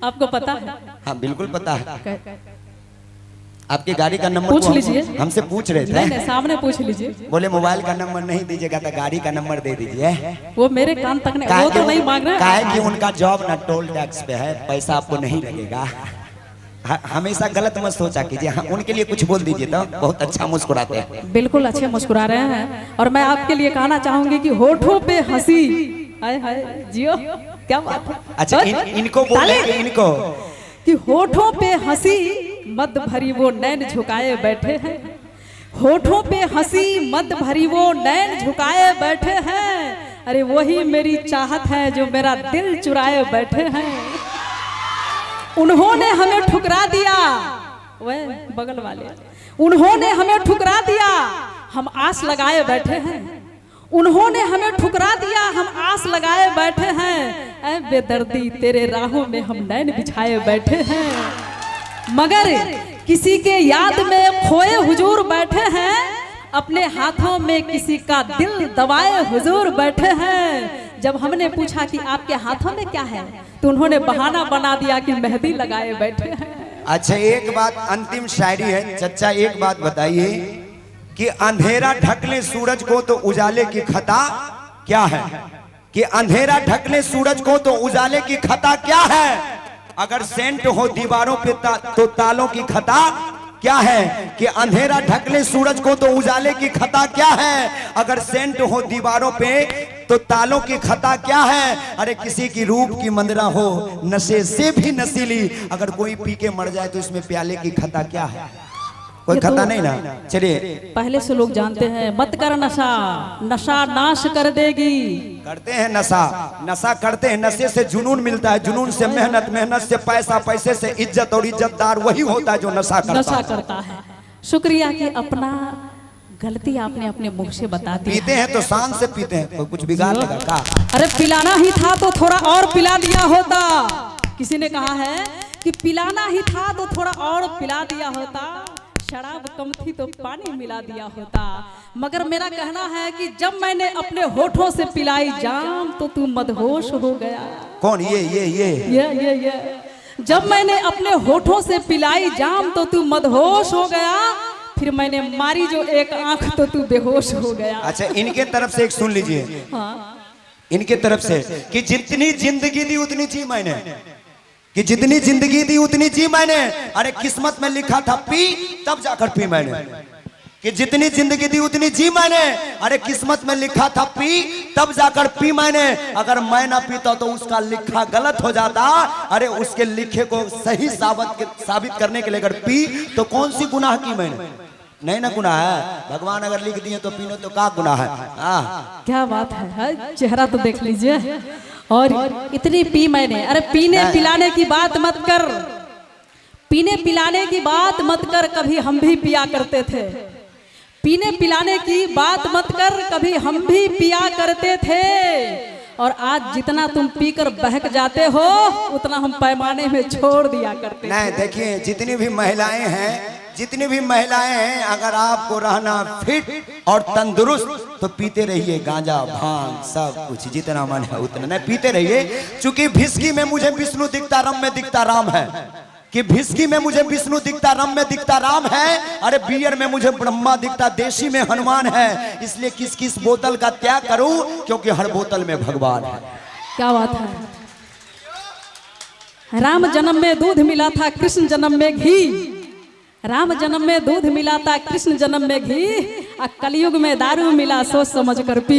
आपको पता है? हाँ बिल्कुल पता है। आपकी गाड़ी का नंबर पूछ लीजिए। हमसे पूछ रहे थे। नहीं, सामने पूछ लीजिए। बोले मोबाइल का नंबर नहीं दीजिएगा तो गाड़ी का नंबर दे दीजिए। वो मेरे कान तक नहीं, वो तो नहीं मांग रहे। काहे कि उनका जॉब ना टोल टैक्स पे है, पैसा आपको नहीं लगेगा। हमेशा गलत मत सोचा कीजिए। उनके लिए कुछ बोल दीजिए तो बहुत अच्छा मुस्कुराते हैं। बिल्कुल अच्छे मुस्कुरा रहे हैं। और मैं आपके लिए कहना चाहूंगी कि होठों पे हंसी, हाय हाय जियो, क्या बात है। अच्छा इनको बोले कि इनको कि होठों पे हंसी मद भरी वो नैन झुकाए बैठे हैं। होठों पे हंसी मद भरी वो नैन झुकाए बैठे हैं। अरे वही मेरी चाहत है जो मेरा दिल चुराए बैठे हैं। उन्होंने हमें ठुकरा दिया, वह बगल वाले, उन्होंने हमें ठुकरा दिया, हम आस लगाए बैठे हैं। उन्होंने हमें ठुकरा दिया, हम आस लगाए बैठे हैं। ऐ बेदर्दी तेरे राहों में हम नैन बिछाए बैठे हैं। मगर किसी के याद में खोए हुजूर बैठे हैं। अपने हाथों में किसी का दिल दबाए हुजूर बैठे हैं। जब हमने पूछा कि आपके हाथों में क्या है तो उन्होंने बहाना बना दिया कि मेहंदी लगाए बैठे हैं। अच्छा एक बात अंतिम शायरी है। चचा एक बात बताइए कि अंधेरा ढक ले सूरज को तो उजाले की खता क्या है? कि अंधेरा ढक ले सूरज को तो उजाले की खता क्या है? अगर सेंट हो दीवारों पे तो तालों की खता क्या है? कि अंधेरा ढक ले सूरज को तो उजाले की खता क्या है? अगर सेंट हो दीवारों पे तो तालों की खता क्या है? अरे किसी की रूप की मंदरा हो नशे से भी नशीली, अगर कोई पी के मर जाए तो इसमें प्याले की खता क्या है? कोई खता नहीं ना। चलिए पहले से लोग जानते हैं, मत कर नशा, नशा नाश कर देगी। करते हैं नशा, नशा करते हैं, नशे से जुनून मिलता है, जुनून से मेहनत, मेहनत से पैसा, पैसे से इज्जत, और इज्जतदार वही होता है जो नशा करता है। शुक्रिया कि अपना गलती आपने अपने मुख से बता दी। पीते हैं तो शान से पीते हैं, कोई कुछ बिगाड़ लेगा का? अरे पिलाना ही था तो थोड़ा और पिला दिया होता। किसी ने कहा है कि पिलाना ही था तो थोड़ा और पिला दिया होता। शराब कम थी तो पानी मिला दिया होता। मगर मेरा कहना है कि जब मैंने अपने होठों से पिलाई जाम तो तू मदहोश हो गया। कौन? ये जब मैंने अपने होठों से पिलाई जाम तो तू मदहोश हो गया। फिर मैंने मारी जो एक आंख तो तू बेहोश हो गया। अच्छा इनके तरफ से एक सुन लीजिए। हाँ। इनके तरफ से कि जितनी जिंदगी दी उतनी जी मैंने, कि जितनी जिंदगी दी उतनी जी मैंने। अरे किस्मत में लिखा था पी तब जाकर पी मैंने। कि जितनी जिंदगी दी उतनी जी मैंने। अरे किस्मत में लिखा था पी तब जाकर पी मैंने। अगर मैं ना पीता तो उसका लिखा गलत हो जाता। अरे उसके लिखे को सही साबित करने के लिए अगर पी तो कौन सी गुनाह की मैंने? नहीं ना गुनाह है। भगवान अगर लिख दिए तो पीने तो क्या गुनाह है? क्या बात है, चेहरा तो देख लीजिए। और इतनी पी मैंने। अरे पीने पिलाने की बात मत कर, पीने पिलाने की बात मत कर, कभी हम भी पिया करते थे। पीने पिलाने की बात मत कर, कभी हम भी पिया करते थे। और आज जितना तुम पीकर बहक जाते हो उतना हम पैमाने में छोड़ दिया करते थे। नहीं देखिए जितनी भी महिलाएं हैं, जितनी भी महिलाएं हैं, अगर आपको रहना फिट और तंदुरुस्त तो पीते रहिए गांजा भांग सब कुछ, जितना मन है उतना नहीं पीते रहिए। चूंकि भिस्की में मुझे विष्णु दिखता, रम में दिखता राम है। कि भिस्की में मुझे विष्णु दिखता, रम में दिखता राम है। अरे बियर में मुझे ब्रह्मा दिखता, देशी में हनुमान है। इसलिए किस किस बोतल का त्याग करूं क्योंकि हर बोतल में भगवान है। क्या बात है। राम जन्म में दूध मिला था, कृष्ण जन्म में घी। राम जन्म में दूध मिला था, कृष्ण जन्म में घी। कलयुग में दारू मिला, सोच समझ कर पी।